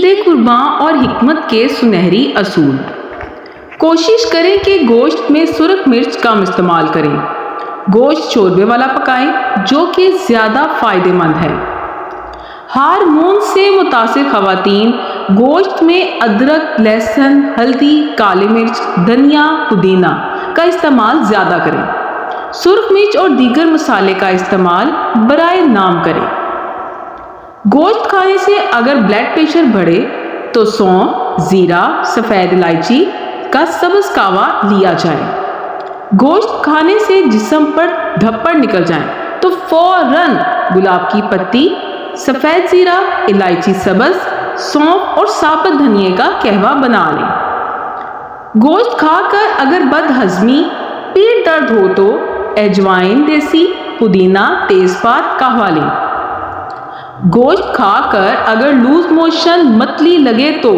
کشت قرباں اور حکمت کے سنہری اصول۔ کوشش کریں کہ گوشت میں سرخ مرچ کم استعمال کریں۔ گوشت شوربے والا پکائیں جو کہ زیادہ فائدہ مند ہے۔ ہارمون سے متاثر خواتین گوشت میں ادرک، لہسن، ہلدی، کالی مرچ، دھنیا، پودینہ کا استعمال زیادہ کریں۔ سرخ مرچ اور دیگر مسالے کا استعمال برائے نام کریں۔ گوشت کھانے سے اگر بلڈ پریشر بڑھے تو سونف، زیرہ، سفید الائچی کا سبز کہوہ لیا جائے۔ گوشت کھانے سے جسم پر دھپڑ نکل جائیں تو فوراً گلاب کی پتی، سفید زیرہ، الائچی سبز، سونف اور ثابت دھنیے کا قہوہ بنا لیں۔ گوشت کھا کر اگر بد ہضمی، پیٹ درد ہو تو اجوائن دیسی، پودینہ، تیز پات قہوہ لیں۔ گوشت کھا کر اگر لوز موشن، متلی لگے تو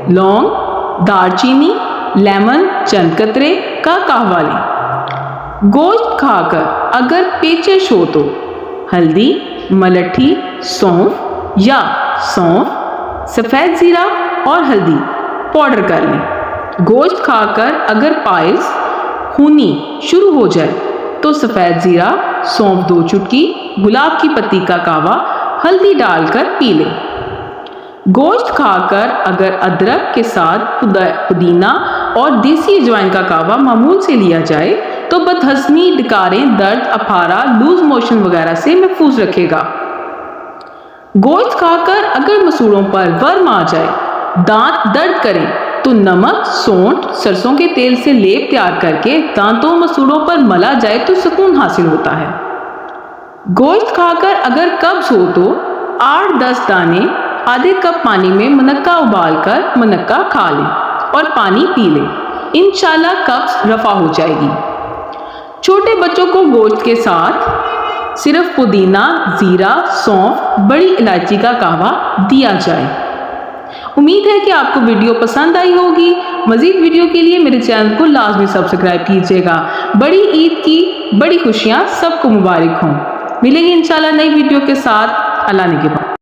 لونگ، دار چینی، لیمن چند قطرے کا قہوہ لیں۔ گوشت کھا کر اگر پیچش ہو تو ہلدی، ملٹھی، سونف یا سونف، سفید زیرہ اور ہلدی پاؤڈر کر لیں۔ گوشت کھا کر اگر پائلز، خونی شروع ہو جائے تو سفید زیرہ، سونف 2 چٹکی، گلاب کی پتی کا قہوہ ہلدی ڈال کر پی لیں۔ گوشت کھا کر اگر ادرک کے ساتھ پودینہ اور دیسی اجوائن کا قہوہ معمول سے لیا جائے تو بد ہضمی، ڈکاریں، درد، اپارہ، لوز موشن وغیرہ سے محفوظ رکھے گا۔ گوشت کھا کر اگر مسوڑوں پر ورم آ جائے، دانت درد کریں تو نمک، سونٹھ، سرسوں کے تیل سے لیپ تیار کر کے دانتوں مسوڑوں پر ملا جائے تو سکون حاصل ہوتا ہے۔ گوشت کھا کر اگر قبض ہو تو 8-10 دانے آدھے کپ پانی میں منقع ابال کر منقع کھا لیں اور پانی پی لیں، انشاءاللہ قبض رفع ہو جائے گی۔ چھوٹے بچوں کو گوشت کے ساتھ صرف پودینہ، زیرہ، سونف، بڑی الائچی کا قہوہ دیا جائے۔ امید ہے کہ آپ کو ویڈیو پسند آئی ہوگی۔ مزید ویڈیو کے لیے میرے چینل کو لازمی سبسکرائب کیجیے گا۔ بڑی عید کی بڑی خوشیاں سب کو مبارک ہوں۔ ملیں گے انشاءاللہ نئی ویڈیو کے ساتھ۔ اللہ نگہبان۔